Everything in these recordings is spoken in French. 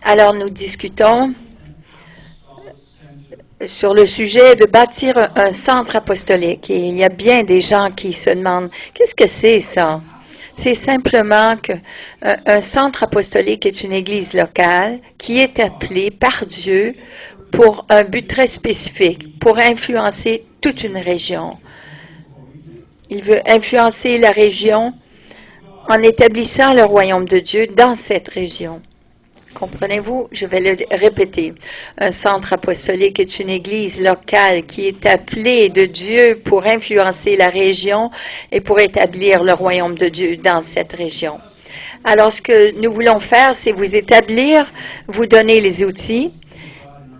Alors, nous discutons sur le sujet de bâtir un centre apostolique. Et il y a bien des gens qui se demandent, qu'est-ce que c'est ça? C'est simplement qu'un centre apostolique est une église locale qui est appelée par Dieu pour un but très spécifique, pour influencer toute une région. Il veut influencer la région en établissant le royaume de Dieu dans cette région. Comprenez-vous? Je vais le répéter. Un centre apostolique est une église locale qui est appelée de Dieu pour influencer la région et pour établir le royaume de Dieu dans cette région. Alors, ce que nous voulons faire, c'est vous établir, vous donner les outils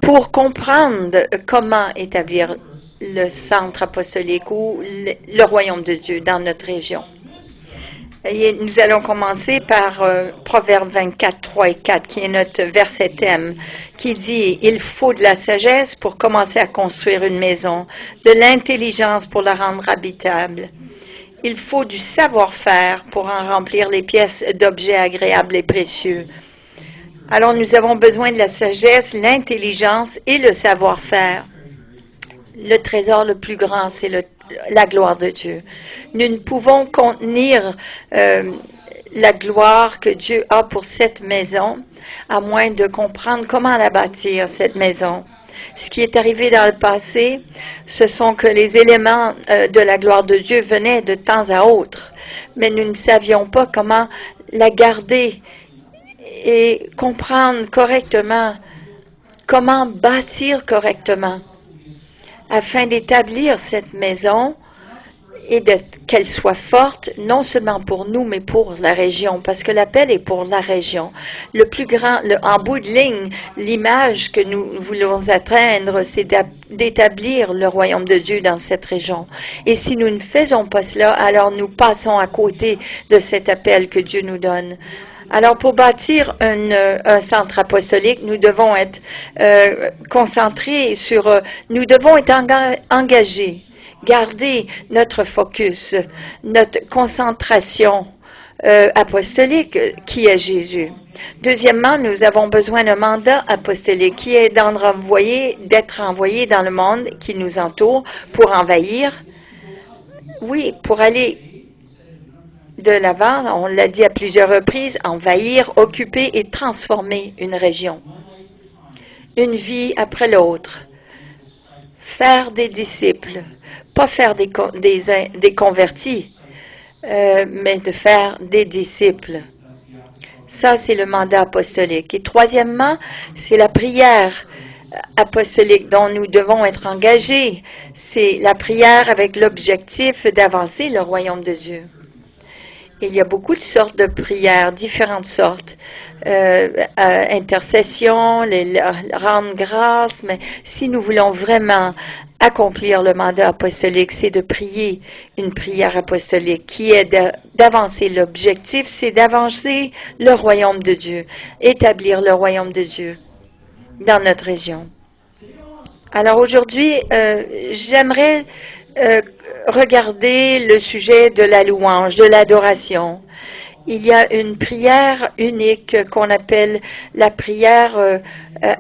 pour comprendre comment établir le centre apostolique ou le royaume de Dieu dans notre région. Et nous allons commencer par Proverbe 24, 3 et 4, qui est notre verset thème, qui dit « Il faut de la sagesse pour commencer à construire une maison, de l'intelligence pour la rendre habitable. Il faut du savoir-faire pour en remplir les pièces d'objets agréables et précieux. » Alors, nous avons besoin de la sagesse, l'intelligence et le savoir-faire. Le trésor le plus grand, c'est la gloire de Dieu. Nous ne pouvons contenir la gloire que Dieu a pour cette maison, à moins de comprendre comment la bâtir, cette maison. Ce qui est arrivé dans le passé, ce sont que les éléments de la gloire de Dieu venaient de temps à autre, mais nous ne savions pas comment la garder et comprendre correctement, comment bâtir correctement, afin d'établir cette maison et qu'elle soit forte, non seulement pour nous, mais pour la région, parce que l'appel est pour la région. Le plus grand, en bout de ligne, l'image que nous voulons atteindre, c'est d'établir le royaume de Dieu dans cette région. Et si nous ne faisons pas cela, alors nous passons à côté de cet appel que Dieu nous donne. Alors, pour bâtir un centre apostolique, nous devons être concentrés sur, nous devons être engagés, garder notre focus, notre concentration apostolique qui est Jésus. Deuxièmement, nous avons besoin d'un mandat apostolique qui est d'être envoyé dans le monde qui nous entoure pour envahir, oui, pour aller de l'avant, on l'a dit à plusieurs reprises, envahir, occuper et transformer une région. Une vie après l'autre. Faire des disciples. Pas faire des convertis, mais de faire des disciples. Ça, c'est le mandat apostolique. Et troisièmement, c'est la prière apostolique dont nous devons être engagés. C'est la prière avec l'objectif d'avancer le royaume de Dieu. Il y a beaucoup de sortes de prières, différentes sortes. Intercession, rendre grâce, mais si nous voulons vraiment accomplir le mandat apostolique, c'est de prier une prière apostolique qui est d'avancer. L'objectif, c'est d'avancer le royaume de Dieu, établir le royaume de Dieu dans notre région. Alors aujourd'hui, j'aimerais regarder le sujet de la louange, de l'adoration. Il y a une prière unique qu'on appelle la prière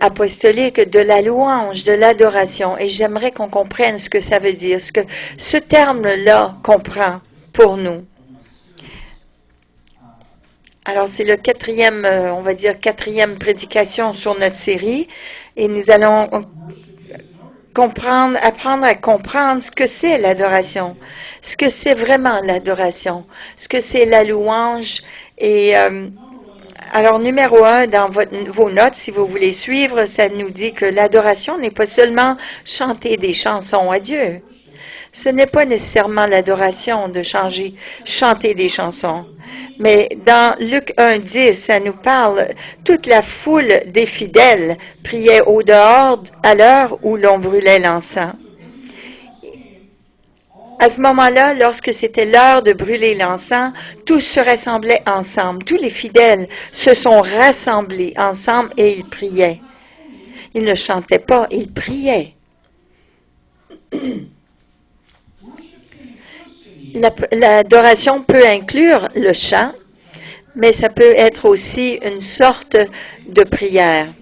apostolique de la louange, de l'adoration. Et j'aimerais qu'on comprenne ce que ça veut dire, ce que ce terme-là comprend pour nous. Alors, c'est le quatrième prédication sur notre série. Et nous allons apprendre à comprendre ce que c'est l'adoration, ce que c'est vraiment l'adoration, ce que c'est la louange. Et alors, numéro 1, dans vos notes, si vous voulez suivre, ça nous dit que l'adoration n'est pas seulement chanter des chansons à Dieu. Ce n'est pas nécessairement l'adoration de chanter des chansons. Mais dans Luc 1,10, ça nous parle, toute la foule des fidèles priait au dehors à l'heure où l'on brûlait l'encens. À ce moment-là, lorsque c'était l'heure de brûler l'encens, tous se rassemblaient ensemble. Tous les fidèles se sont rassemblés ensemble et ils priaient. Ils ne chantaient pas, ils priaient. L'adoration peut inclure le chant, mais ça peut être aussi une sorte de prière.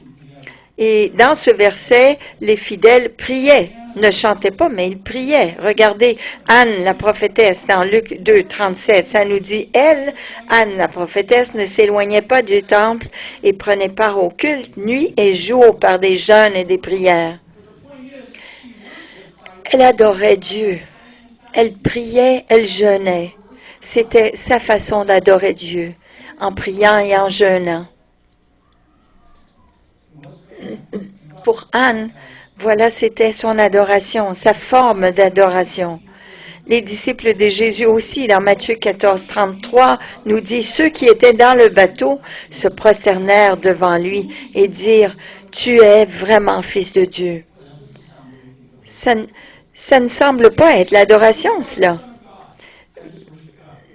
Et dans ce verset, les fidèles priaient, ne chantaient pas, mais ils priaient. Regardez Anne, la prophétesse, dans Luc 2, 37, ça nous dit, elle, Anne, la prophétesse, ne s'éloignait pas du temple et prenait part au culte nuit et jour par des jeûnes et des prières. Elle adorait Dieu. Elle priait, elle jeûnait. C'était sa façon d'adorer Dieu, en priant et en jeûnant. Pour Anne, voilà, c'était son adoration, sa forme d'adoration. Les disciples de Jésus aussi, dans Matthieu 14, 33, nous dit, ceux qui étaient dans le bateau se prosternèrent devant lui et dirent, tu es vraiment fils de Dieu. Ça ne semble pas être l'adoration, cela.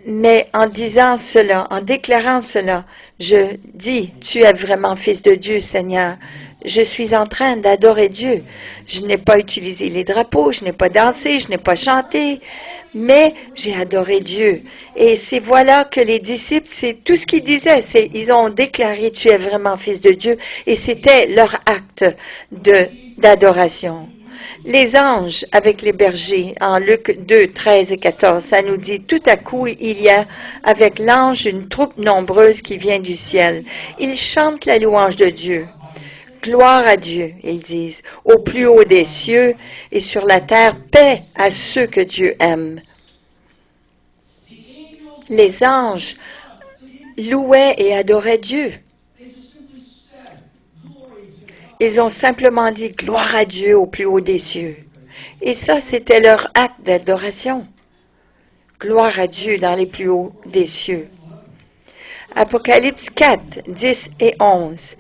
Mais en disant cela, en déclarant cela, je dis, tu es vraiment fils de Dieu, Seigneur. Je suis en train d'adorer Dieu. Je n'ai pas utilisé les drapeaux, je n'ai pas dansé, je n'ai pas chanté, mais j'ai adoré Dieu. Et c'est voilà que les disciples, c'est tout ce qu'ils disaient. Ils ont déclaré, tu es vraiment fils de Dieu, et c'était leur acte d'adoration. Les anges avec les bergers, en Luc 2, 13 et 14, ça nous dit, tout à coup, il y a avec l'ange une troupe nombreuse qui vient du ciel. Ils chantent la louange de Dieu. Gloire à Dieu, ils disent, au plus haut des cieux et sur la terre, paix à ceux que Dieu aime. Les anges louaient et adoraient Dieu. Ils ont simplement dit gloire à Dieu au plus haut des cieux. Et ça, c'était leur acte d'adoration. Gloire à Dieu dans les plus hauts des cieux. Apocalypse 4, 10 et 11.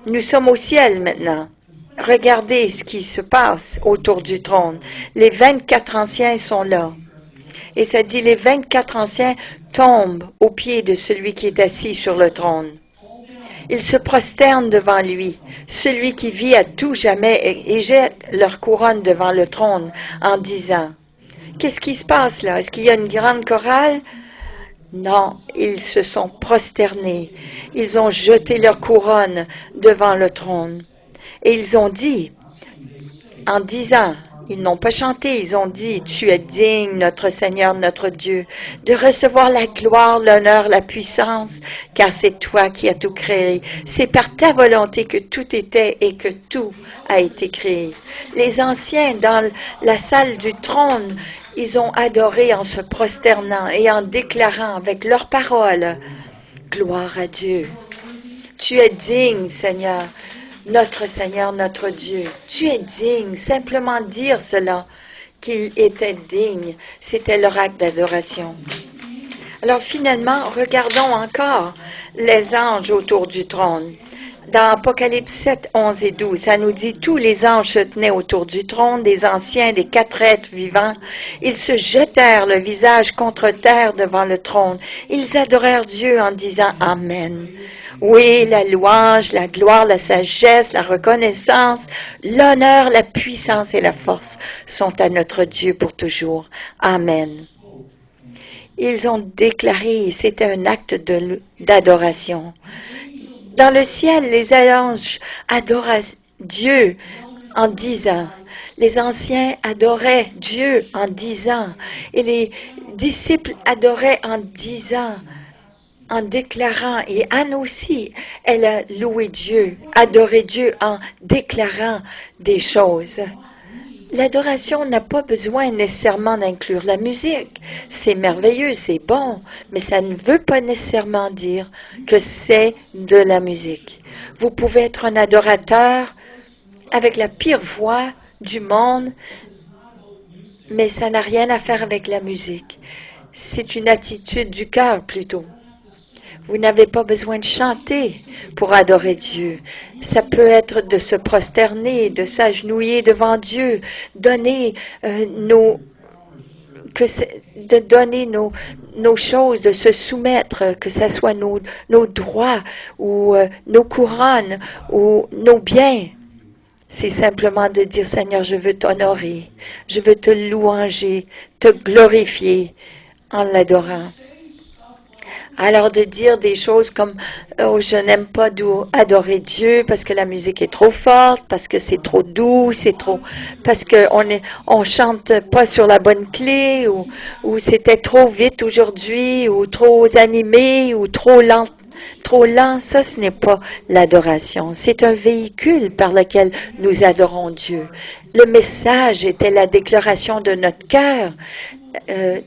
Nous sommes au ciel maintenant. Regardez ce qui se passe autour du trône. Les 24 anciens sont là. Et ça dit, les 24 anciens tombent aux pieds de celui qui est assis sur le trône. Ils se prosternent devant lui, celui qui vit à tout jamais, et jettent leur couronne devant le trône en disant, qu'est-ce qui se passe là? Est-ce qu'il y a une grande chorale? Non, ils se sont prosternés. Ils ont jeté leur couronne devant le trône. Et ils ont dit, en disant, ils n'ont pas chanté, ils ont dit, tu es digne, notre Seigneur, notre Dieu, de recevoir la gloire, l'honneur, la puissance, car c'est toi qui as tout créé. C'est par ta volonté que tout était et que tout a été créé. Les anciens, dans la salle du trône, ils ont adoré en se prosternant et en déclarant avec leurs paroles, gloire à Dieu. Tu es digne, Seigneur. Notre Seigneur, notre Dieu, tu es digne. Simplement dire cela, qu'il était digne, c'était leur acte d'adoration. Alors finalement, regardons encore les anges autour du trône. Dans Apocalypse 7, 11 et 12, ça nous dit, tous les anges se tenaient autour du trône, des anciens, des 4 êtres vivants. Ils se jetèrent le visage contre terre devant le trône. Ils adorèrent Dieu en disant Amen. Oui, la louange, la gloire, la sagesse, la reconnaissance, l'honneur, la puissance et la force sont à notre Dieu pour toujours. Amen. Ils ont déclaré, c'était un acte d'adoration. Dans le ciel, les anges adoraient Dieu en disant, les anciens adoraient Dieu en disant, et les disciples adoraient en disant, en déclarant, et Anne aussi, elle a loué Dieu, adoré Dieu en déclarant des choses. L'adoration n'a pas besoin nécessairement d'inclure la musique. C'est merveilleux, c'est bon, mais ça ne veut pas nécessairement dire que c'est de la musique. Vous pouvez être un adorateur avec la pire voix du monde, mais ça n'a rien à faire avec la musique. C'est une attitude du cœur plutôt. Vous n'avez pas besoin de chanter pour adorer Dieu. Ça peut être de se prosterner, de s'agenouiller devant Dieu, donner nos choses, de se soumettre, que ce soit nos droits ou nos couronnes ou nos biens. C'est simplement de dire, Seigneur, je veux t'honorer, je veux te louanger, te glorifier en l'adorant. Alors de dire des choses comme oh, je n'aime pas adorer Dieu parce que la musique est trop forte, parce que c'est trop doux, parce que on chante pas sur la bonne clé ou c'était trop vite aujourd'hui ou trop animé ou trop lent. Trop lent, ça ce n'est pas l'adoration. C'est un véhicule par lequel nous adorons Dieu. Le message était la déclaration de notre cœur,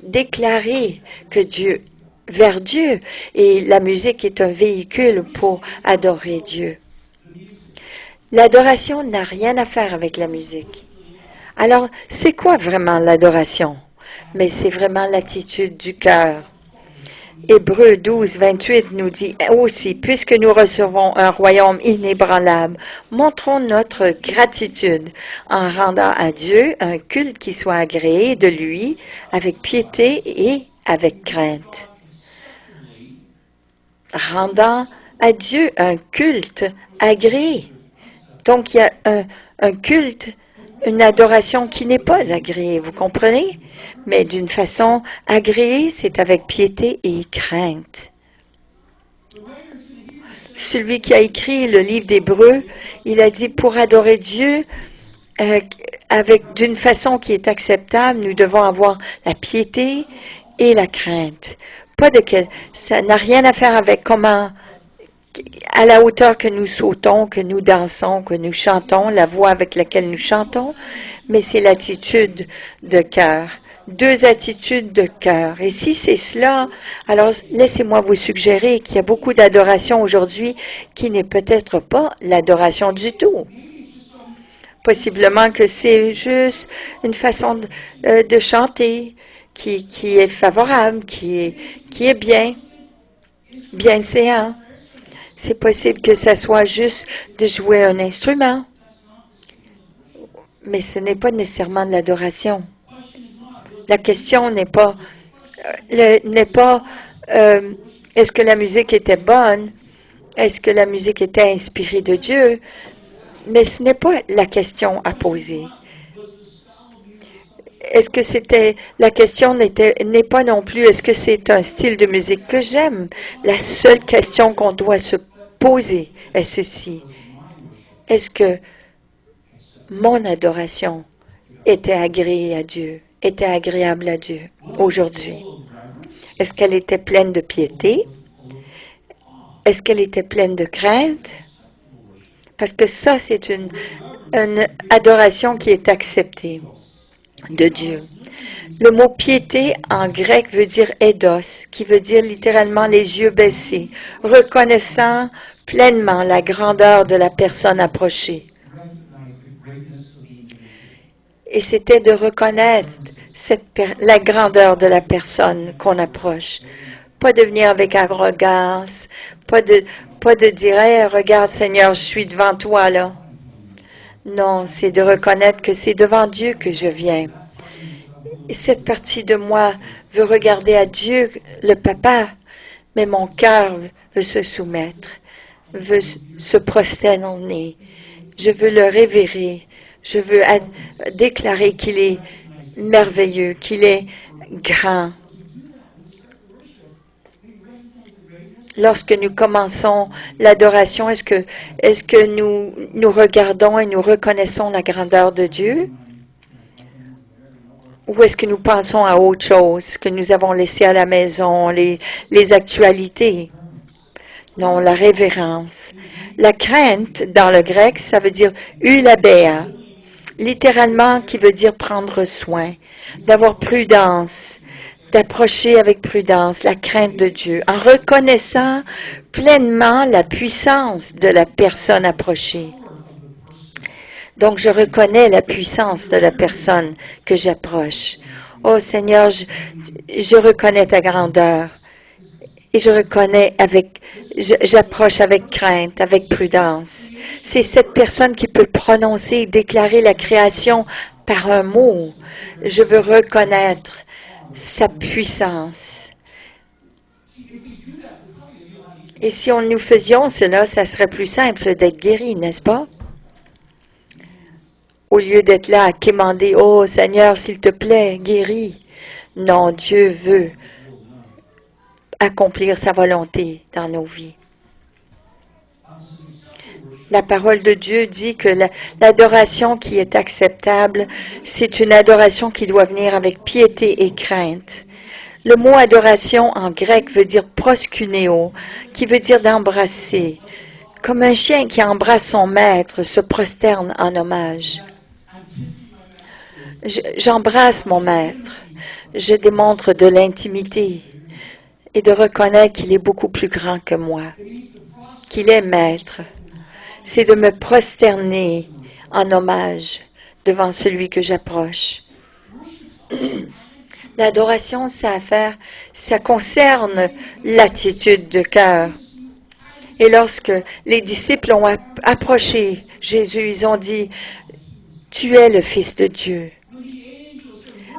déclarer que Dieu vers Dieu. Et la musique est un véhicule pour adorer Dieu. L'adoration n'a rien à faire avec la musique. Alors, c'est quoi vraiment l'adoration? Mais c'est vraiment l'attitude du cœur. Hébreux 12, 28 nous dit aussi, puisque nous recevons un royaume inébranlable, montrons notre gratitude en rendant à Dieu un culte qui soit agréé de lui avec piété et avec crainte. Rendant à Dieu un culte agréé. Donc, il y a un culte, une adoration qui n'est pas agréée, vous comprenez? Mais d'une façon agréée, c'est avec piété et crainte. Celui qui a écrit le livre d'Hébreux, il a dit, pour adorer Dieu d'une façon qui est acceptable, nous devons avoir la piété et la crainte. Ça n'a rien à faire avec comment, à la hauteur que nous sautons, que nous dansons, que nous chantons, la voix avec laquelle nous chantons, mais c'est l'attitude de cœur. Deux attitudes de cœur. Et si c'est cela, alors laissez-moi vous suggérer qu'il y a beaucoup d'adoration aujourd'hui qui n'est peut-être pas l'adoration du tout. Possiblement que c'est juste une façon de chanter qui est favorable, qui est bien séant. C'est possible que ça soit juste de jouer un instrument, mais ce n'est pas nécessairement de l'adoration. La question n'est pas est-ce que la musique était bonne, est-ce que la musique était inspirée de Dieu, mais ce n'est pas la question à poser. Est-ce que la question n'est pas non plus, est-ce que c'est un style de musique que j'aime? La seule question qu'on doit se poser est ceci. Est-ce que mon adoration était agréée à Dieu, était agréable à Dieu aujourd'hui? Est-ce qu'elle était pleine de piété? Est-ce qu'elle était pleine de crainte? Parce que ça, c'est une adoration qui est acceptée de Dieu. Le mot piété en grec veut dire eidos, qui veut dire littéralement les yeux baissés, reconnaissant pleinement la grandeur de la personne approchée. Et c'était de reconnaître la grandeur de la personne qu'on approche. Pas de venir avec arrogance, pas de dire hey, « Regarde Seigneur, je suis devant toi là ». Non, c'est de reconnaître que c'est devant Dieu que je viens. Et cette partie de moi veut regarder à Dieu, le Papa, mais mon cœur veut se soumettre, veut se prosterner. Je veux le révérer. Je veux déclarer qu'il est merveilleux, qu'il est grand. Lorsque nous commençons l'adoration, est-ce que nous regardons et nous reconnaissons la grandeur de Dieu? Ou est-ce que nous pensons à autre chose que nous avons laissé à la maison, les actualités? Non, la révérence. La crainte, dans le grec, ça veut dire eulabéa, littéralement qui veut dire prendre soin, d'avoir prudence, d'approcher avec prudence la crainte de Dieu, en reconnaissant pleinement la puissance de la personne approchée. Donc, je reconnais la puissance de la personne que j'approche. Oh Seigneur, je reconnais ta grandeur. Et j'approche avec crainte, avec prudence. C'est cette personne qui peut prononcer, déclarer la création par un mot. Je veux reconnaître sa puissance. Et si nous faisions cela, ça serait plus simple d'être guéri, n'est-ce pas? Au lieu d'être là à quémander, oh Seigneur, s'il te plaît, guéris. Non, Dieu veut accomplir sa volonté dans nos vies. La parole de Dieu dit que l'adoration qui est acceptable, c'est une adoration qui doit venir avec piété et crainte. Le mot adoration en grec veut dire proskuneo, qui veut dire d'embrasser. Comme un chien qui embrasse son maître se prosterne en hommage. J'embrasse mon maître. Je démontre de l'intimité et de reconnaître qu'il est beaucoup plus grand que moi, qu'il est maître. C'est de me prosterner en hommage devant celui que j'approche. L'adoration, ça concerne l'attitude de cœur. Et lorsque les disciples ont approché Jésus, ils ont dit, « Tu es le Fils de Dieu. »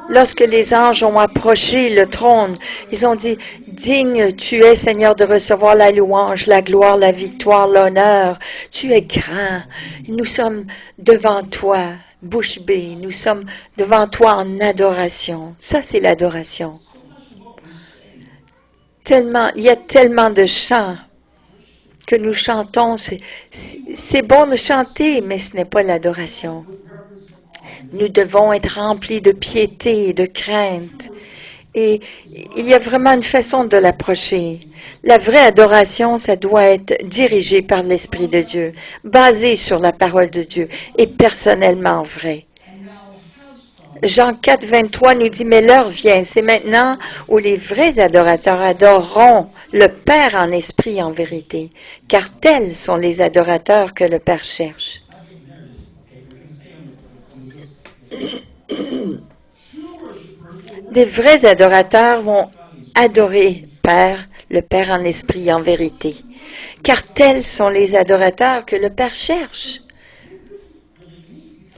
Lorsque les anges ont approché le trône, ils ont dit, « Digne tu es, Seigneur, de recevoir la louange, la gloire, la victoire, l'honneur. Tu es grand. Nous sommes devant toi, bouche bée. Nous sommes devant toi en adoration. » Ça, c'est l'adoration. Il y a tellement de chants que nous chantons. C'est bon de chanter, mais ce n'est pas l'adoration. Nous devons être remplis de piété et de crainte. Et il y a vraiment une façon de l'approcher. La vraie adoration, ça doit être dirigé par l'Esprit de Dieu, basé sur la parole de Dieu et personnellement vrai. Jean 4, 23 nous dit, « Mais l'heure vient, c'est maintenant où les vrais adorateurs adoreront le Père en esprit et en vérité, car tels sont les adorateurs que le Père cherche. » Des vrais adorateurs vont adorer le Père en esprit et en vérité, car tels sont les adorateurs que le Père cherche.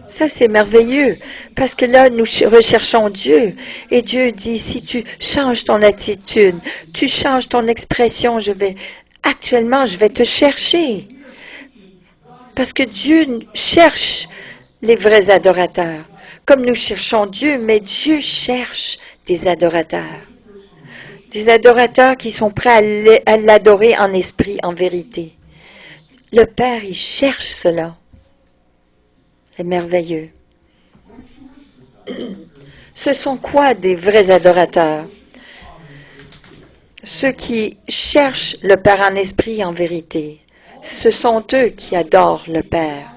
Ça, c'est merveilleux, parce que là, nous recherchons Dieu, et Dieu dit, si tu changes ton attitude, tu changes ton expression, je vais te chercher, parce que Dieu cherche les vrais adorateurs. Comme nous cherchons Dieu, mais Dieu cherche des adorateurs. Des adorateurs qui sont prêts à l'adorer en esprit, en vérité. Le Père, il cherche cela. C'est merveilleux. Ce sont quoi des vrais adorateurs? Ceux qui cherchent le Père en esprit et en vérité. Ce sont eux qui adorent le Père.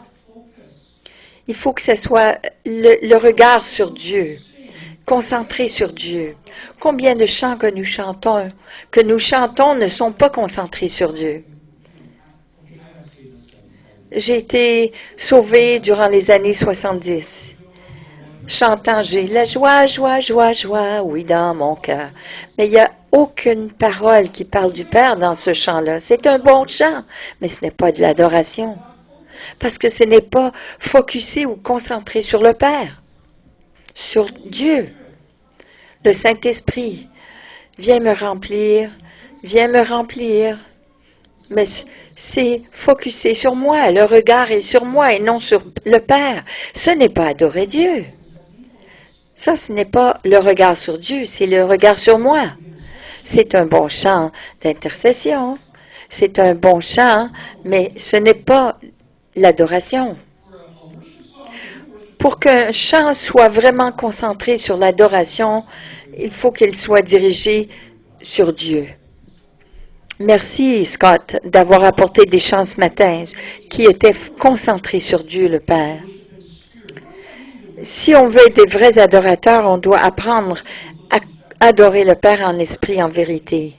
Il faut que ce soit le regard sur Dieu, concentré sur Dieu. Combien de chants que nous chantons ne sont pas concentrés sur Dieu? J'ai été sauvée durant les années 70. Chantant, j'ai la joie, joie, joie, joie, oui, dans mon cœur. Mais il n'y a aucune parole qui parle du Père dans ce chant-là. C'est un bon chant, mais ce n'est pas de l'adoration. Parce que ce n'est pas focusé ou concentré sur le Père, sur Dieu. Le Saint-Esprit, viens me remplir, mais c'est focusé sur moi, le regard est sur moi et non sur le Père. Ce n'est pas adorer Dieu. Ça, ce n'est pas le regard sur Dieu, c'est le regard sur moi. C'est un bon chant d'intercession, c'est un bon chant, mais ce n'est pas l'adoration. Pour qu'un chant soit vraiment concentré sur l'adoration, il faut qu'il soit dirigé sur Dieu. Merci, Scott, d'avoir apporté des chants ce matin qui étaient concentrés sur Dieu le Père. Si on veut être des vrais adorateurs, on doit apprendre à adorer le Père en esprit et en vérité.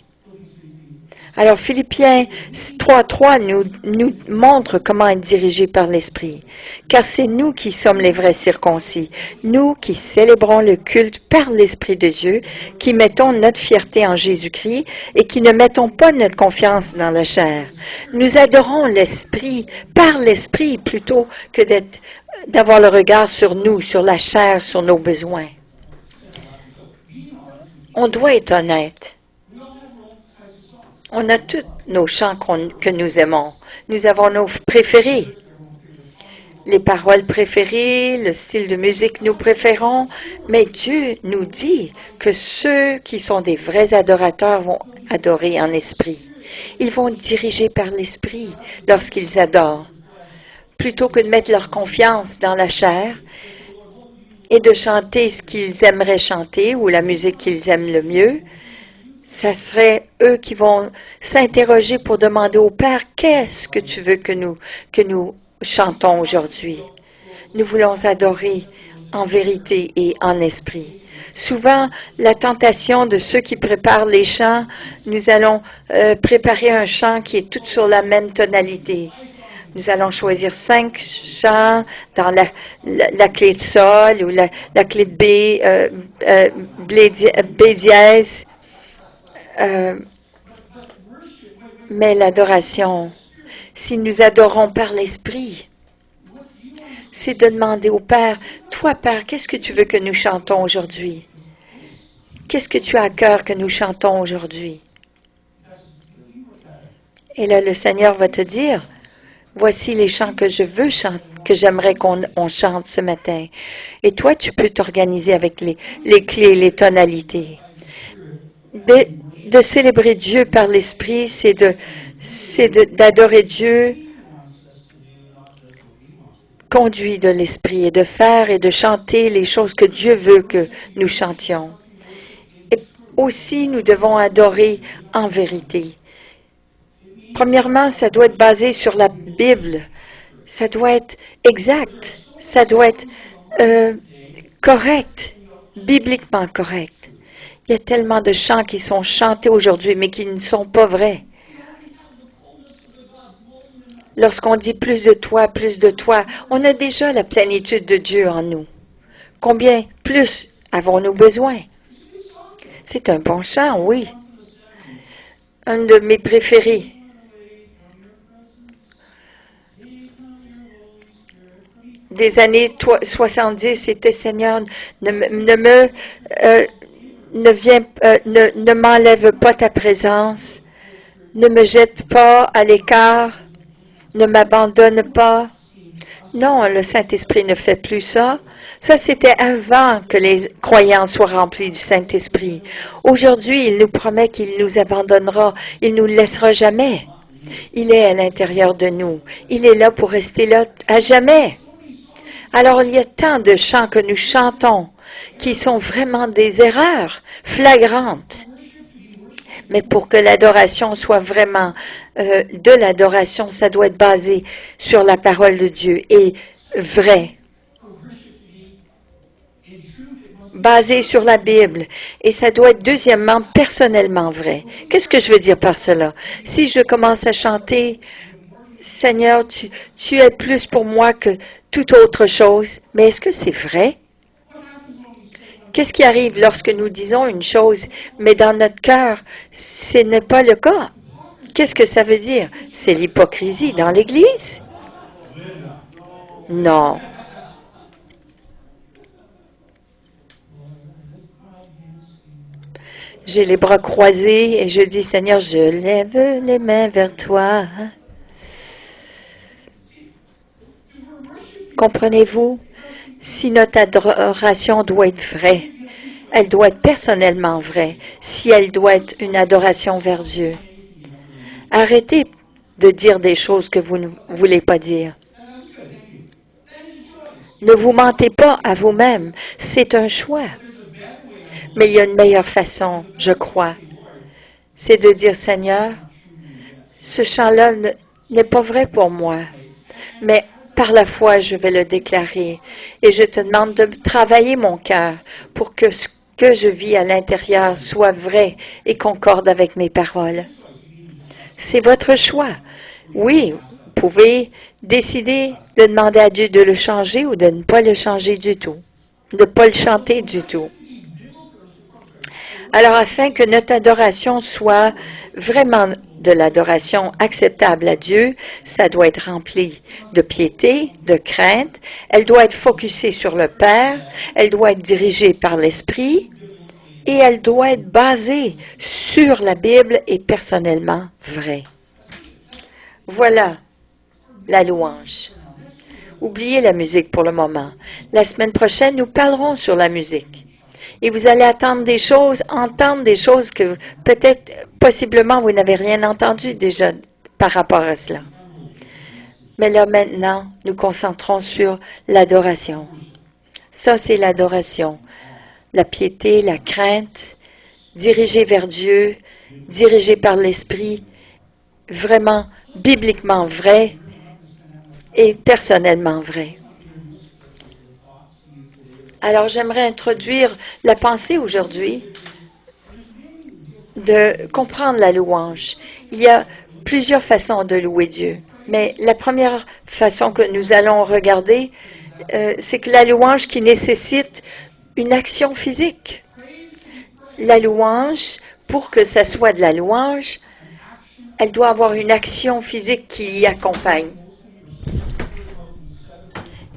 Alors, Philippiens 3.3 nous montre comment être dirigé par l'Esprit. Car c'est nous qui sommes les vrais circoncis, nous qui célébrons le culte par l'Esprit de Dieu, qui mettons notre fierté en Jésus-Christ et qui ne mettons pas notre confiance dans la chair. Nous adorons l'Esprit, par l'Esprit, plutôt que d'avoir le regard sur nous, sur la chair, sur nos besoins. On doit être honnête. On a tous nos chants que nous aimons. Nous avons nos préférés. les paroles préférées, le style de musique que nous préférons, mais Dieu nous dit que ceux qui sont des vrais adorateurs vont adorer en esprit. Ils vont être dirigés par l'esprit lorsqu'ils adorent, plutôt que de mettre leur confiance dans la chair et de chanter ce qu'ils aimeraient chanter ou la musique qu'ils aiment le mieux. Ça serait eux qui vont s'interroger pour demander au Père, qu'est-ce que tu veux que nous chantons aujourd'hui? Nous voulons adorer en vérité et en esprit. Souvent, la tentation de ceux qui préparent les chants, nous allons préparer un chant qui est tout sur la même tonalité. Nous allons choisir 5 chants dans la clé de sol ou la clé de B dièse. Mais l'adoration, si nous adorons par l'Esprit, c'est de demander au Père, toi Père, qu'est-ce que tu veux que nous chantons aujourd'hui? Qu'est-ce que tu as à cœur que nous chantons aujourd'hui? Et là, le Seigneur va te dire, voici les chants que je veux chanter, que j'aimerais qu'on chante ce matin. Et toi, tu peux t'organiser avec les clés, les tonalités. De célébrer Dieu par l'Esprit, c'est d'adorer Dieu conduit de l'Esprit et de faire et de chanter les choses que Dieu veut que nous chantions. Et aussi, nous devons adorer en vérité. Premièrement, ça doit être basé sur la Bible. Ça doit être exact. Ça doit être correct, bibliquement correct. Il y a tellement de chants qui sont chantés aujourd'hui, mais qui ne sont pas vrais. Lorsqu'on dit plus de toi, on a déjà la plénitude de Dieu en nous. Combien plus avons-nous besoin? C'est un bon chant, oui. Un de mes préférés. Des années 70, c'était Seigneur, ne m'enlève pas ta présence, ne me jette pas à l'écart, ne m'abandonne pas. Non, le Saint-Esprit ne fait plus ça. Ça, c'était avant que les croyants soient remplis du Saint-Esprit. Aujourd'hui, il nous promet qu'il nous abandonnera, il nous laissera jamais. Il est à l'intérieur de nous. Il est là pour rester là à jamais. Alors, il y a tant de chants que nous chantons qui sont vraiment des erreurs flagrantes. Mais pour que l'adoration soit vraiment de l'adoration, ça doit être basé sur la parole de Dieu et vrai. Basé sur la Bible. Et ça doit être deuxièmement personnellement vrai. Qu'est-ce que je veux dire par cela? Si je commence à chanter, Seigneur, tu es plus pour moi que toute autre chose, mais est-ce que c'est vrai? Qu'est-ce qui arrive lorsque nous disons une chose, mais dans notre cœur, ce n'est pas le cas? Qu'est-ce que ça veut dire? C'est l'hypocrisie dans l'Église? Non. J'ai les bras croisés et je dis, Seigneur, je lève les mains vers toi. Comprenez-vous? Si notre adoration doit être vraie, elle doit être personnellement vraie, si elle doit être une adoration vers Dieu. Arrêtez de dire des choses que vous ne voulez pas dire. Ne vous mentez pas à vous-même, c'est un choix. Mais il y a une meilleure façon, je crois, c'est de dire, Seigneur, ce chant-là n'est pas vrai pour moi, mais par la foi, je vais le déclarer. Et je te demande de travailler mon cœur pour que ce que je vis à l'intérieur soit vrai et concorde avec mes paroles. C'est votre choix. Oui, vous pouvez décider de demander à Dieu de le changer ou de ne pas le changer du tout, de ne pas le chanter du tout. Alors, afin que notre adoration soit vraiment de l'adoration acceptable à Dieu, ça doit être rempli de piété, de crainte, elle doit être focusée sur le Père, elle doit être dirigée par l'Esprit et elle doit être basée sur la Bible et personnellement vraie. Voilà la louange. Oubliez la musique pour le moment. La semaine prochaine, nous parlerons sur la musique. Et vous allez entendre des choses que peut-être, possiblement, vous n'avez rien entendu déjà par rapport à cela. Mais là, maintenant, nous concentrons sur l'adoration. Ça, c'est l'adoration. La piété, la crainte, dirigée vers Dieu, dirigée par l'Esprit, vraiment, bibliquement vrai et personnellement vrai. Alors, j'aimerais introduire la pensée aujourd'hui de comprendre la louange. Il y a plusieurs façons de louer Dieu, mais la première façon que nous allons regarder, c'est que la louange qui nécessite une action physique. La louange, pour que ça soit de la louange, elle doit avoir une action physique qui y accompagne.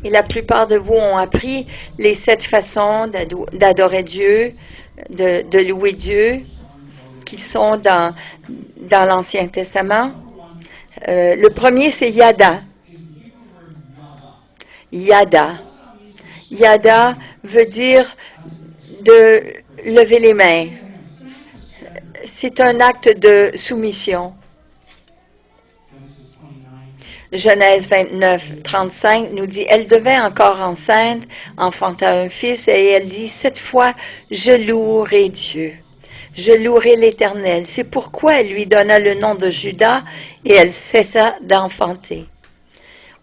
Et la plupart de vous ont appris les 7 façons d'adorer Dieu, de louer Dieu, qui sont dans l'Ancien Testament. Le premier, c'est Yada. Yada. Yada veut dire de lever les mains. C'est un acte de soumission. Genèse 29, 35 nous dit, elle devint encore enceinte, enfanta un fils, et elle dit, cette fois, je louerai Dieu. Je louerai l'Éternel. C'est pourquoi elle lui donna le nom de Judas, et elle cessa d'enfanter.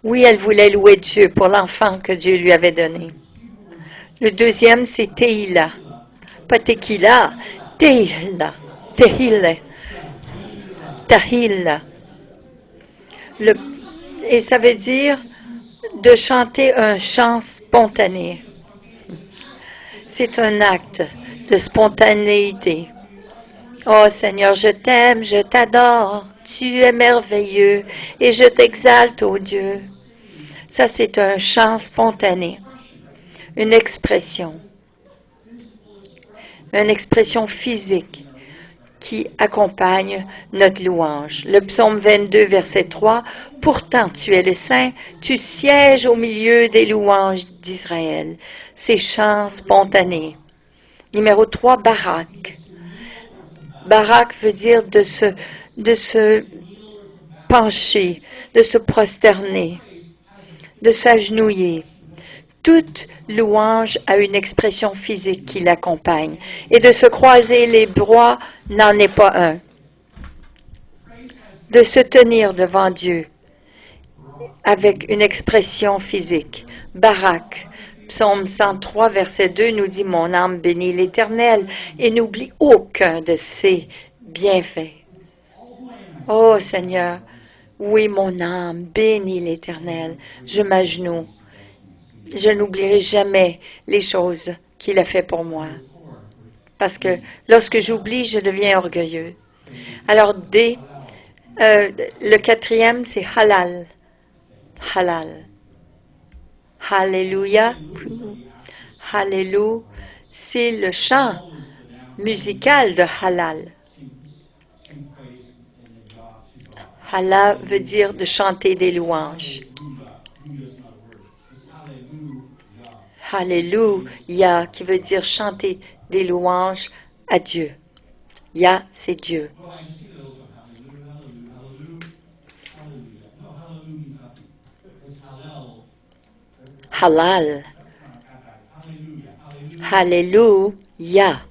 Oui, elle voulait louer Dieu pour l'enfant que Dieu lui avait donné. Le deuxième, c'est Tehillah. Pas Tequila, Tehillah. Tehillah. Tahillah. Et ça veut dire de chanter un chant spontané. C'est un acte de spontanéité. Oh Seigneur, je t'aime, je t'adore, tu es merveilleux et je t'exalte, ô Dieu. Ça, c'est un chant spontané, une expression physique qui accompagne notre louange. Le psaume 22, verset 3, « Pourtant tu es le Saint, tu sièges au milieu des louanges d'Israël. » C'est chant spontané. Numéro 3, Barak. Barak veut dire de se pencher, de se prosterner, de s'agenouiller. Toute louange a une expression physique qui l'accompagne. Et de se croiser les bras n'en est pas un. De se tenir devant Dieu avec une expression physique. Barak. Psaume 103, verset 2 nous dit « Mon âme bénit l'Éternel et n'oublie aucun de ses bienfaits. » Oh Seigneur, oui, mon âme bénit l'Éternel. Je m'agenouille. Je n'oublierai jamais les choses qu'il a fait pour moi. Parce que lorsque j'oublie, je deviens orgueilleux. Alors, le quatrième, c'est halal. Halal. Alléluia. Alléluia. C'est le chant musical de halal. Halal veut dire de chanter des louanges. Alléluia, qui veut dire chanter des louanges à Dieu. Yah, c'est Dieu. Halal. Alléluia.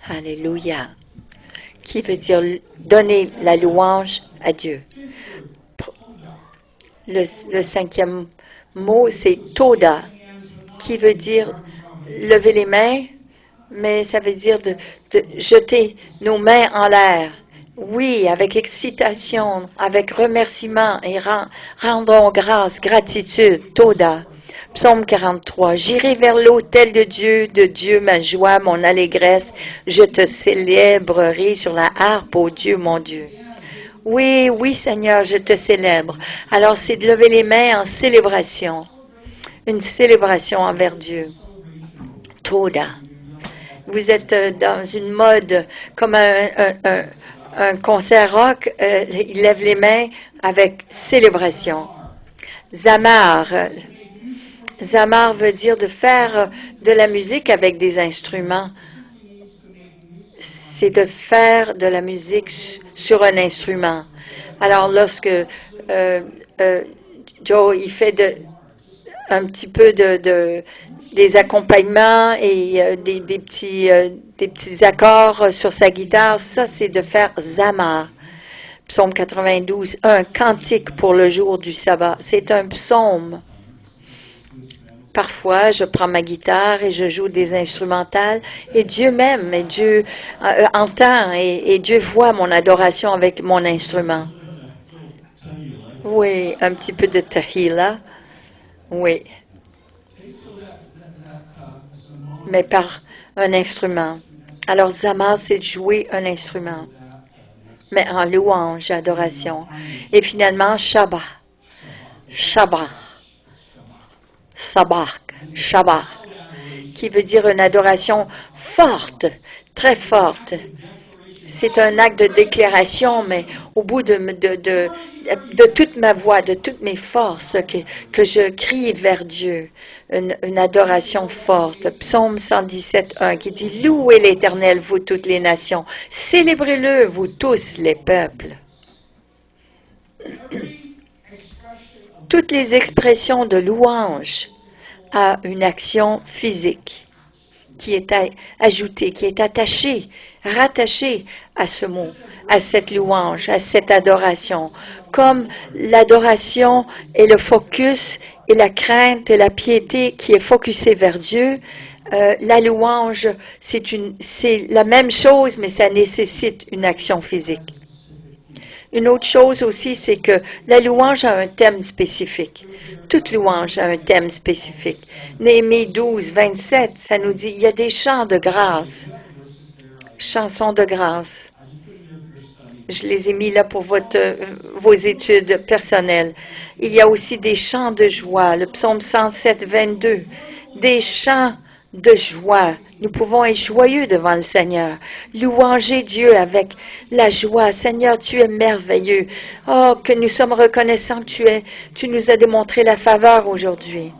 Alléluia. Qui veut dire donner la louange à Dieu. Le cinquième mot, c'est Toda, qui veut dire lever les mains, mais ça veut dire de jeter nos mains en l'air. Oui, avec excitation, avec remerciement et rendons grâce, gratitude, Toda. Psaume 43. J'irai vers l'autel de Dieu ma joie, mon allégresse. Je te célébrerai sur la harpe, ô Dieu, mon Dieu. Oui, oui, Seigneur, je te célèbre. Alors, c'est de lever les mains en célébration. Une célébration envers Dieu. Toda. Vous êtes dans une mode comme un concert rock, il lève les mains avec célébration. Zamar. Zamar veut dire de faire de la musique avec des instruments. C'est de faire de la musique sur un instrument. Alors, lorsque Joe, il fait un petit peu des accompagnements et des petits accords sur sa guitare, ça, c'est de faire Zamar. Psaume 92, un cantique pour le jour du sabbat. C'est un psaume. Parfois, je prends ma guitare et je joue des instrumentales et Dieu m'aime et Dieu entend et Dieu voit mon adoration avec mon instrument. Oui, un petit peu de Tehillah. Oui. Mais par un instrument. Alors, Zamar, c'est de jouer un instrument, mais en louange, adoration. Et finalement, Shabbat. Shabbat. Shabbat, qui veut dire une adoration forte, très forte. C'est un acte de déclaration, mais au bout de toute ma voix, de toutes mes forces, que je crie vers Dieu, une adoration forte. Psaume 117:1 qui dit « Louez l'Éternel, vous toutes les nations, célébrez-le, vous tous les peuples. » Toutes les expressions de louange à une action physique qui est ajoutée, qui est attachée, rattachée à ce mot, à cette louange, à cette adoration. Comme l'adoration et le focus et la crainte et la piété qui est focusée vers Dieu, la louange, c'est la même chose, mais ça nécessite une action physique. Une autre chose aussi, c'est que la louange a un thème spécifique. Toute louange a un thème spécifique. Néhémie 12:27, ça nous dit, il y a des chants de grâce, chansons de grâce. Je les ai mis là pour vos études personnelles. Il y a aussi des chants de joie, le psaume 107:22, des chants de joie. Nous pouvons être joyeux devant le Seigneur, louanger Dieu avec la joie. Seigneur, tu es merveilleux. Oh, que nous sommes reconnaissants que tu nous as démontré la faveur aujourd'hui.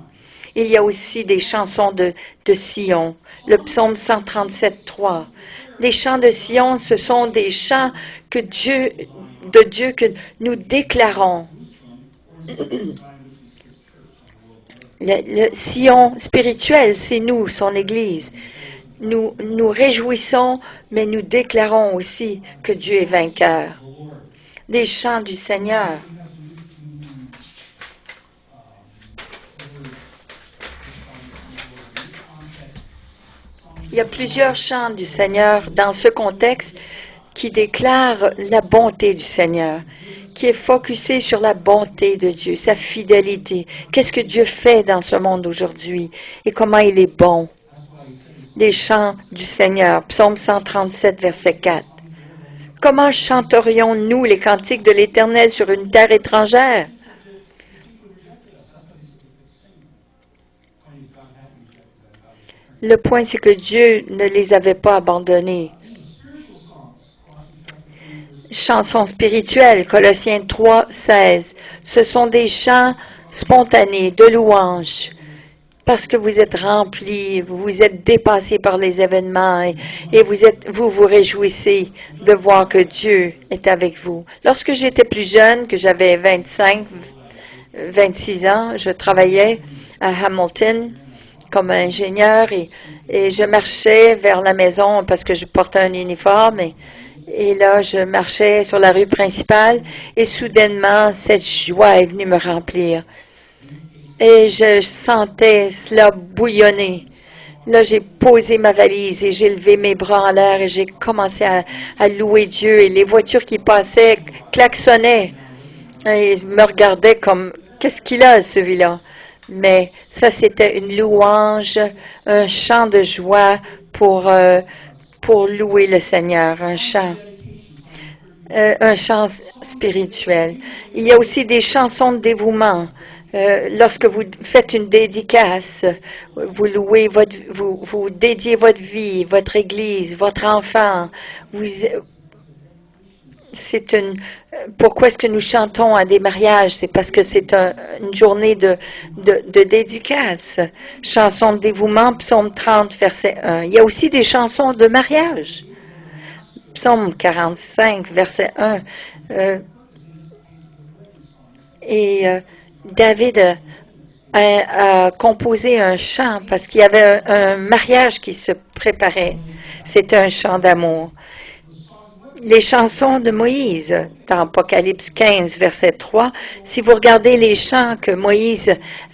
Il y a aussi des chansons de Sion, le psaume 137:3. Les chants de Sion, ce sont des chants de Dieu que nous déclarons. Le Sion spirituel, c'est nous, son Église. Nous nous réjouissons, mais nous déclarons aussi que Dieu est vainqueur. Des chants du Seigneur. Il y a plusieurs chants du Seigneur dans ce contexte qui déclarent la bonté du Seigneur, qui est focusé sur la bonté de Dieu, sa fidélité. Qu'est-ce que Dieu fait dans ce monde aujourd'hui et comment il est bon. Des chants du Seigneur, psaume 137, verset 4. Comment chanterions-nous les cantiques de l'Éternel sur une terre étrangère? Le point, c'est que Dieu ne les avait pas abandonnés. Chansons spirituelles, Colossiens 3:16. Ce sont des chants spontanés, de louange, parce que vous êtes remplis, vous êtes dépassés par les événements et vous vous réjouissez de voir que Dieu est avec vous. Lorsque j'étais plus jeune, que j'avais 25, 26 ans, je travaillais à Hamilton comme ingénieur et je marchais vers la maison parce que je portais un uniforme et là, je marchais sur la rue principale et soudainement, cette joie est venue me remplir. Et je sentais cela bouillonner. Là, j'ai posé ma valise et j'ai levé mes bras en l'air et j'ai commencé à louer Dieu. Et les voitures qui passaient klaxonnaient et me regardaient comme, qu'est-ce qu'il a, celui-là? Mais ça, c'était une louange, un chant de joie pour louer le Seigneur, un chant spirituel. Il y a aussi des chansons de dévouement. Lorsque vous faites une dédicace, vous louez vous dédiez votre vie, votre Église, votre enfant. Pourquoi est-ce que nous chantons à des mariages? C'est parce que c'est une journée de dédicace. Chanson de dévouement, psaume 30, verset 1. Il y a aussi des chansons de mariage. Psaume 45, verset 1. David a composé un chant parce qu'il y avait un mariage qui se préparait. C'était un chant d'amour. Les chansons de Moïse, dans Apocalypse 15, verset 3, si vous regardez les chants que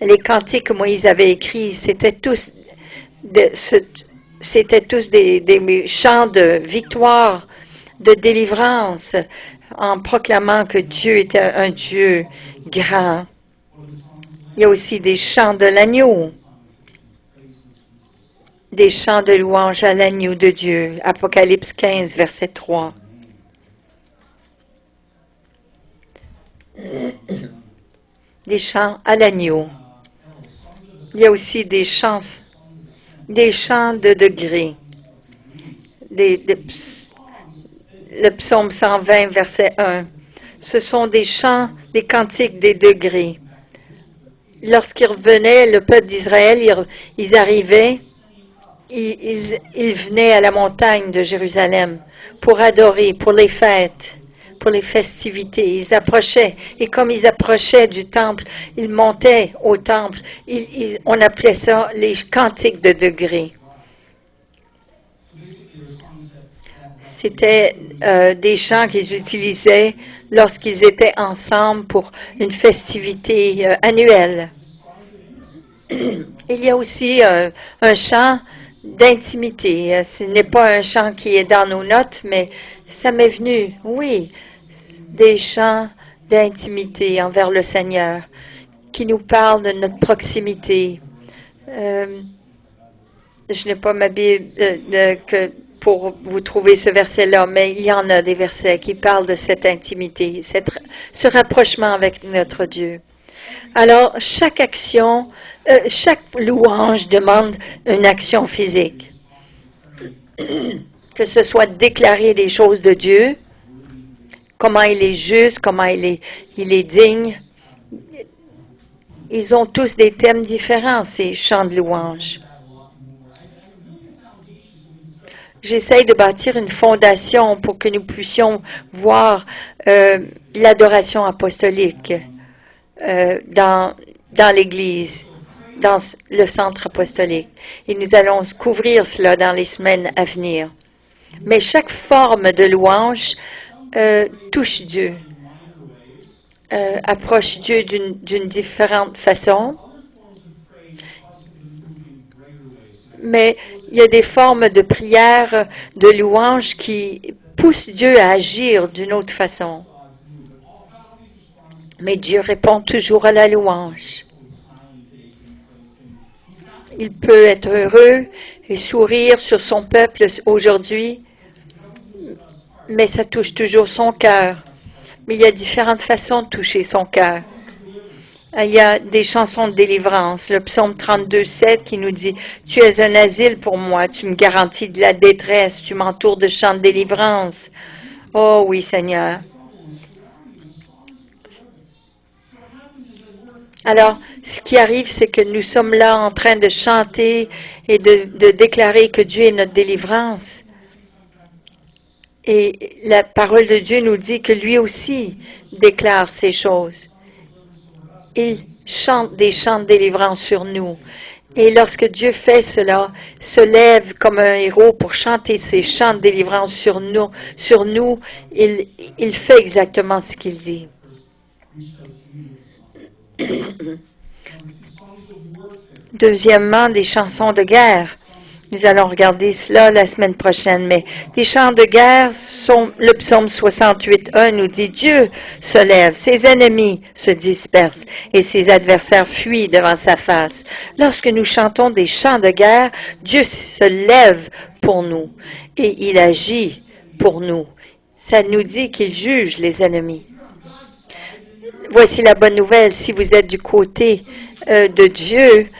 les cantiques que Moïse avait écrits, c'était tous des chants de victoire, de délivrance, en proclamant que Dieu était un Dieu grand. Il y a aussi des chants de l'agneau, des chants de louange à l'agneau de Dieu. Apocalypse 15, verset 3. Des chants à l'agneau. Il y a aussi des chants de degrés. Le psaume 120, verset 1. Ce sont des chants, des cantiques des degrés. Lorsqu'ils revenaient, le peuple d'Israël, ils arrivaient, ils venaient à la montagne de Jérusalem pour adorer, pour les fêtes, pour les festivités. Ils approchaient, et comme ils approchaient du temple, ils montaient au temple. On appelait ça les cantiques de degrés. C'était des chants qu'ils utilisaient lorsqu'ils étaient ensemble pour une festivité annuelle. Il y a aussi un chant d'intimité. Ce n'est pas un chant qui est dans nos notes, mais ça m'est venu, oui, des chants d'intimité envers le Seigneur qui nous parlent de notre proximité. Je n'ai pas ma Bible pour vous trouver ce verset-là, mais il y en a des versets qui parlent de cette intimité, ce rapprochement avec notre Dieu. Alors, chaque action, chaque louange demande une action physique. Que ce soit déclarer les choses de Dieu, comment il est juste, comment il est digne. Ils ont tous des thèmes différents, ces chants de louange. J'essaye de bâtir une fondation pour que nous puissions voir l'adoration apostolique dans l'Église, dans le centre apostolique. Et nous allons couvrir cela dans les semaines à venir. Mais chaque forme de louange touche Dieu, approche Dieu d'une différente façon. Mais il y a des formes de prière, de louange qui poussent Dieu à agir d'une autre façon. Mais Dieu répond toujours à la louange. Il peut être heureux et sourire sur son peuple aujourd'hui, mais ça touche toujours son cœur. Mais il y a différentes façons de toucher son cœur. Il y a des chansons de délivrance. Le psaume 32, 7 qui nous dit « Tu es un asile pour moi, tu me garantis de la détresse, tu m'entoures de chants de délivrance. » Oh oui, Seigneur. Alors, ce qui arrive, c'est que nous sommes là en train de chanter et de déclarer que Dieu est notre délivrance. Et la parole de Dieu nous dit que lui aussi déclare ces choses. Il chante des chants de délivrance sur nous. Et lorsque Dieu fait cela, se lève comme un héros pour chanter ces chants de délivrance sur nous, il fait exactement ce qu'il dit. Deuxièmement, des chansons de guerre. Nous allons regarder cela la semaine prochaine, mais des chants de guerre sont, le psaume 68.1 nous dit, Dieu se lève, ses ennemis se dispersent et ses adversaires fuient devant sa face. Lorsque nous chantons des chants de guerre, Dieu se lève pour nous et il agit pour nous. Ça nous dit qu'il juge les ennemis. Voici la bonne nouvelle, si vous êtes du côté de Dieu,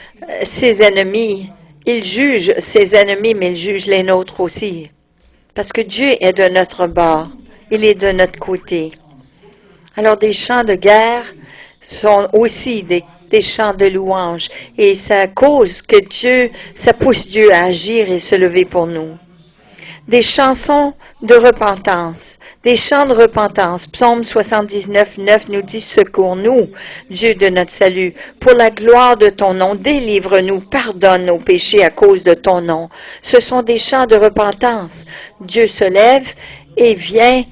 ses ennemis, il juge ses ennemis, mais il juge les nôtres aussi. Parce que Dieu est de notre bord. Il est de notre côté. Alors, des chants de guerre sont aussi des chants de louange. Et ça cause que ça pousse Dieu à agir et se lever pour nous. Des chansons de repentance, des chants de repentance. Psaume 79, 9 nous dit, secours-nous, Dieu de notre salut, pour la gloire de ton nom, délivre-nous, pardonne nos péchés à cause de ton nom. Ce sont des chants de repentance. Dieu se lève et vient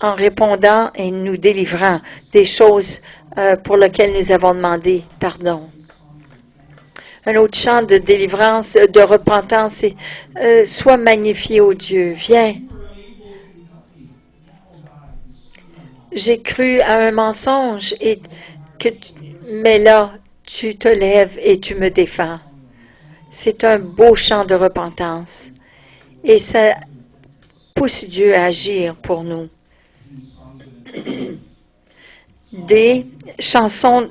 en répondant et nous délivrant des choses pour lesquelles nous avons demandé pardon. Un autre chant de délivrance, de repentance, c'est sois magnifié, ô Dieu, viens. J'ai cru à un mensonge, mais là, tu te lèves et tu me défends. C'est un beau chant de repentance. Et ça pousse Dieu à agir pour nous. Des chansons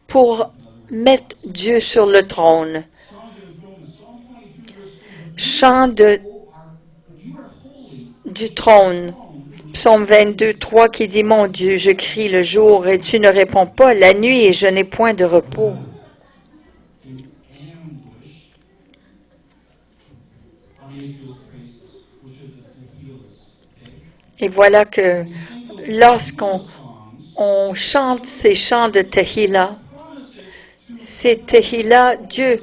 pour mettre Dieu sur le trône. Chant du trône. Psaume 22, 3 qui dit, mon Dieu, je crie le jour et tu ne réponds pas, la nuit et je n'ai point de repos. Et voilà que lorsqu'on chante ces chants de Tehillah, c'est Tehillah, Dieu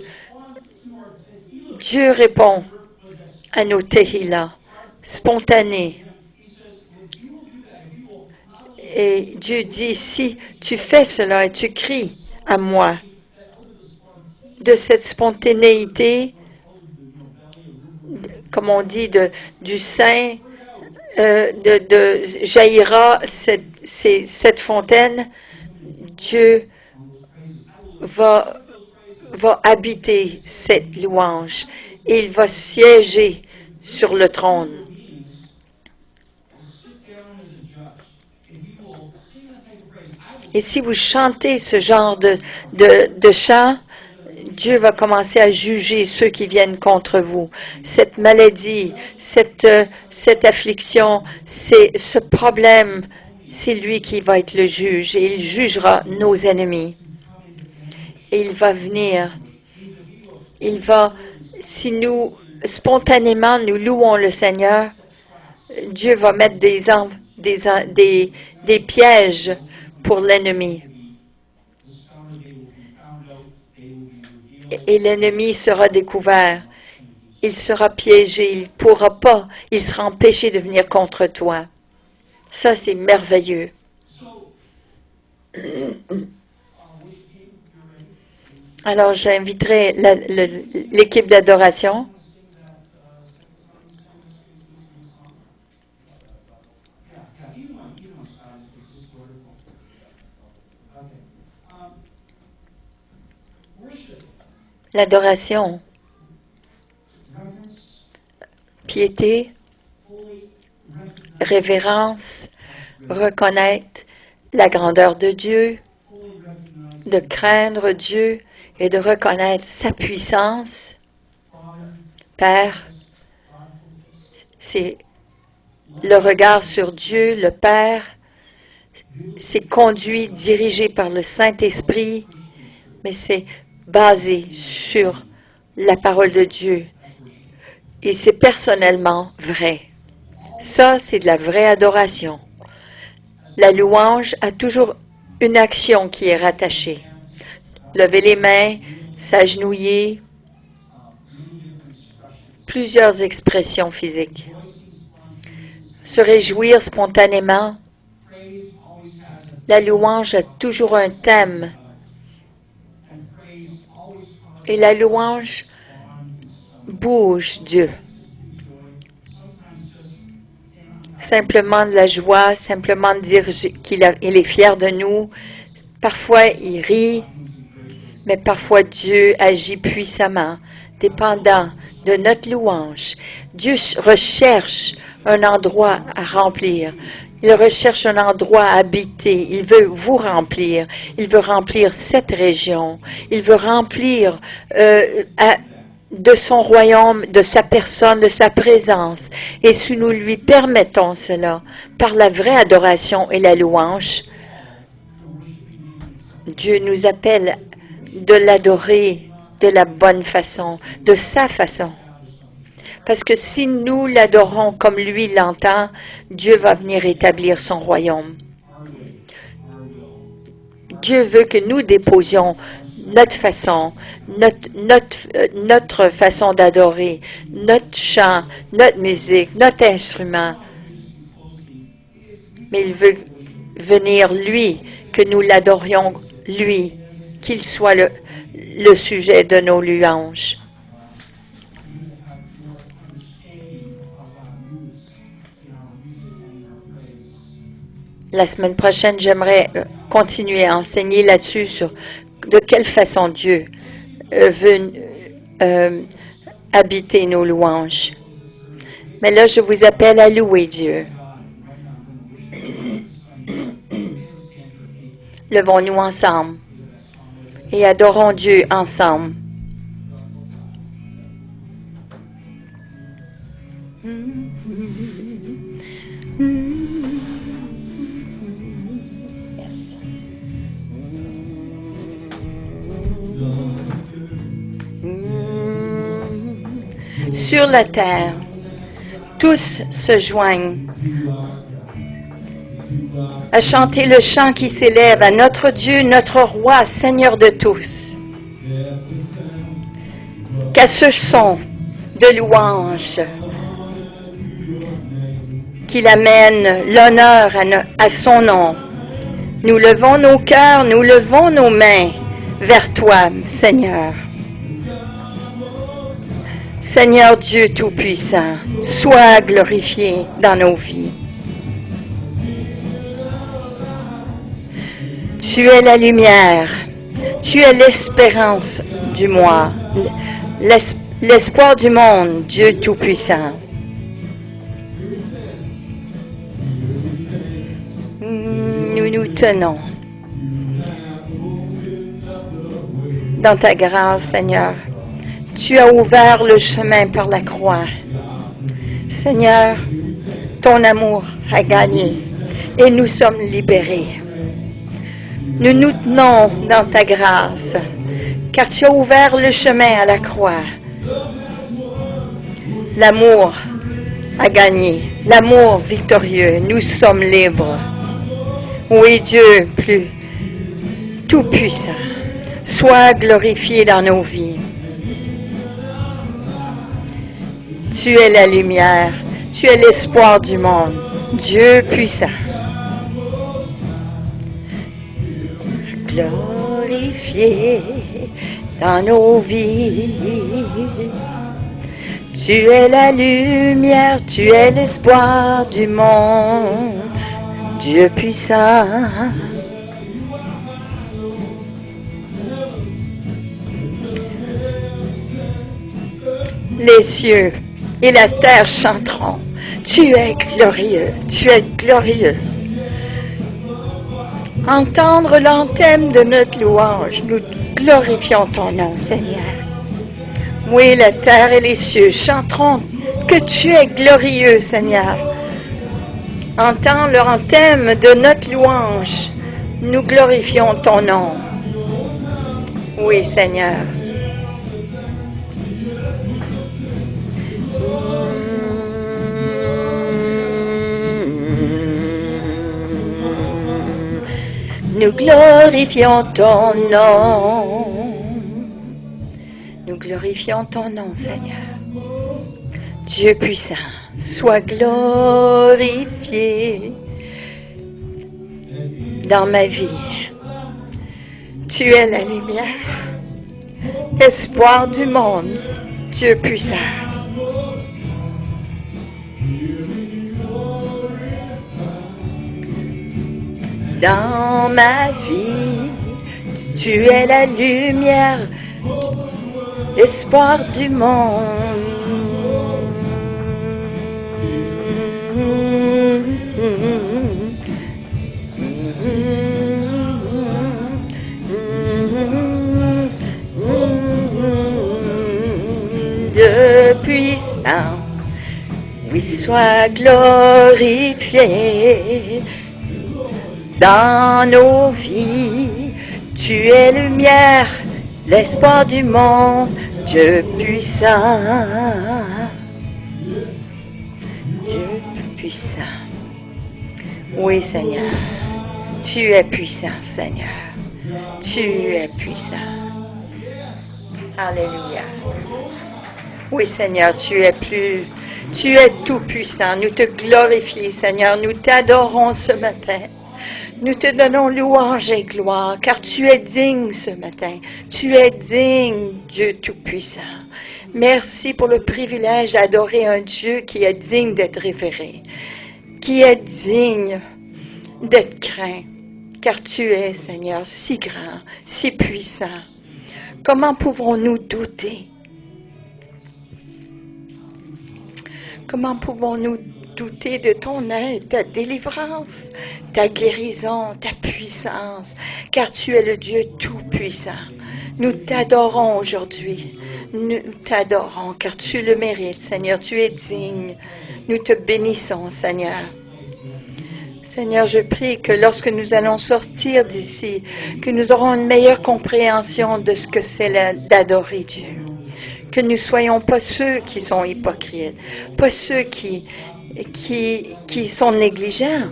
répond à nos Tehillah, spontanés. Et Dieu dit, si tu fais cela et tu cries à moi, de cette spontanéité, comme on dit, du sein, jaillira cette fontaine, Dieu va habiter cette louange. Et il va siéger sur le trône. Et si vous chantez ce genre de chant, Dieu va commencer à juger ceux qui viennent contre vous. Cette maladie, cette affliction, ce problème, c'est lui qui va être le juge et il jugera nos ennemis. Et il va venir. Si nous, spontanément, nous louons le Seigneur, Dieu va mettre des pièges pour l'ennemi. Et l'ennemi sera découvert. Il sera piégé. Il ne pourra pas. Il sera empêché de venir contre toi. Ça, c'est merveilleux. Alors, j'inviterai l'équipe d'adoration. L'adoration, piété, révérence, reconnaître la grandeur de Dieu, de craindre Dieu et de reconnaître sa puissance. Père, c'est le regard sur Dieu, le Père, c'est conduit, dirigé par le Saint-Esprit, mais c'est basé sur la parole de Dieu. Et c'est personnellement vrai. Ça, c'est de la vraie adoration. La louange a toujours une action qui est rattachée. Lever les mains, s'agenouiller, plusieurs expressions physiques. Se réjouir spontanément. La louange a toujours un thème. Et la louange bouge Dieu. Simplement de la joie, simplement de dire qu'il est fier de nous. Parfois, il rit, mais parfois Dieu agit puissamment, dépendant de notre louange. Dieu recherche un endroit à remplir. Il recherche un endroit à habiter. Il veut vous remplir. Il veut remplir cette région. Il veut remplir de son royaume, de sa personne, de sa présence. Et si nous lui permettons cela, par la vraie adoration et la louange, Dieu nous appelle de l'adorer de la bonne façon, de sa façon. Parce que si nous l'adorons comme lui l'entend, Dieu va venir établir son royaume. Dieu veut que nous déposions notre façon, notre façon d'adorer, notre chant, notre musique, notre instrument. Mais il veut venir, lui, que nous l'adorions, lui, qu'il soit le sujet de nos louanges. La semaine prochaine, j'aimerais continuer à enseigner là-dessus sur de quelle façon Dieu veut habiter nos louanges. Mais là, je vous appelle à louer Dieu. Levons-nous ensemble et adorons Dieu ensemble. Sur la terre, tous se joignent à chanter le chant qui s'élève à notre Dieu, notre Roi, Seigneur de tous. Qu'à ce son de louange qu'il amène l'honneur à son nom, nous levons nos cœurs, nous levons nos mains vers toi, Seigneur. Seigneur Dieu Tout-Puissant, sois glorifié dans nos vies. Tu es la lumière, tu es l'espérance du moi, l'espoir du monde, Dieu Tout-Puissant. Nous nous tenons dans ta grâce, Seigneur. Tu as ouvert le chemin par la croix. Seigneur, ton amour a gagné et nous sommes libérés. Nous nous tenons dans ta grâce, car tu as ouvert le chemin à la croix. L'amour a gagné, l'amour victorieux, nous sommes libres. Oui, Dieu plus tout-puissant, sois glorifié dans nos vies. Tu es la lumière, tu es l'espoir du monde, Dieu puissant. Glorifié dans nos vies. Tu es la lumière, tu es l'espoir du monde, Dieu puissant. Les cieux et la terre chanteront. Tu es glorieux, tu es glorieux. Entendre l'anthème de notre louange, nous glorifions ton nom, Seigneur. Oui, la terre et les cieux chanteront que tu es glorieux, Seigneur. Entends l'anthème de notre louange, nous glorifions ton nom. Oui, Seigneur. Nous glorifions ton nom. Nous glorifions ton nom, Seigneur. Dieu puissant, sois glorifié dans ma vie. Tu es la lumière, espoir du monde, Dieu puissant. Dans ma vie, tu es la lumière, l'espoir du monde. Sois glorifié dans nos vies. Tu es lumière, l'espoir du monde, Dieu puissant. Dieu puissant. Oui, Seigneur. Tu es puissant, Seigneur. Tu es puissant. Alléluia. Oui, Seigneur, tu es tout puissant. Nous te glorifions, Seigneur. Nous t'adorons ce matin. Nous te donnons louange et gloire, car tu es digne ce matin. Tu es digne, Dieu Tout-Puissant. Merci pour le privilège d'adorer un Dieu qui est digne d'être révéré, qui est digne d'être craint, car tu es, Seigneur, si grand, si puissant. Comment pouvons-nous douter? Comment pouvons-nous douter de ton aide, ta délivrance, ta guérison, ta puissance, car tu es le Dieu tout-puissant. Nous t'adorons aujourd'hui. Nous t'adorons, car tu le mérites, Seigneur. Tu es digne. Nous te bénissons, Seigneur. Seigneur, je prie que lorsque nous allons sortir d'ici, que nous aurons une meilleure compréhension de ce que c'est d'adorer Dieu. Que nous ne soyons pas ceux qui sont hypocrites, pas ceux qui sont négligents,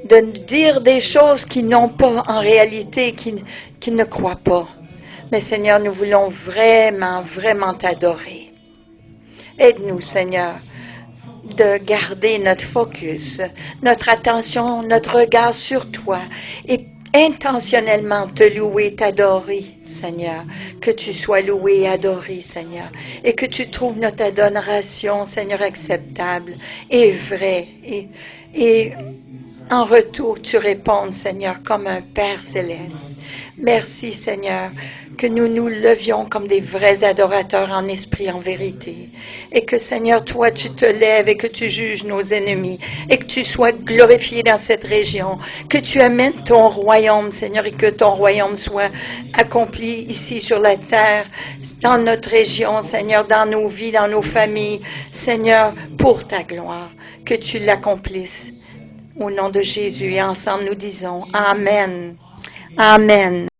de dire des choses qui n'ont pas en réalité, qui ne croient pas. Mais Seigneur, nous voulons vraiment, vraiment t'adorer. Aide-nous, Seigneur, de garder notre focus, notre attention, notre regard sur toi et intentionnellement te louer, t'adorer, Seigneur. Que tu sois loué et adoré, Seigneur. Et que tu trouves notre adoration, Seigneur, acceptable et vraie. Et en retour, tu répondes, Seigneur, comme un Père céleste. Merci, Seigneur, que nous nous levions comme des vrais adorateurs en esprit, en vérité. Et que, Seigneur, toi, tu te lèves et que tu juges nos ennemis. Et que tu sois glorifié dans cette région. Que tu amènes ton royaume, Seigneur, et que ton royaume soit accompli ici sur la terre, dans notre région, Seigneur, dans nos vies, dans nos familles. Seigneur, pour ta gloire, que tu l'accomplisses. Au nom de Jésus, et ensemble nous disons Amen. Amen.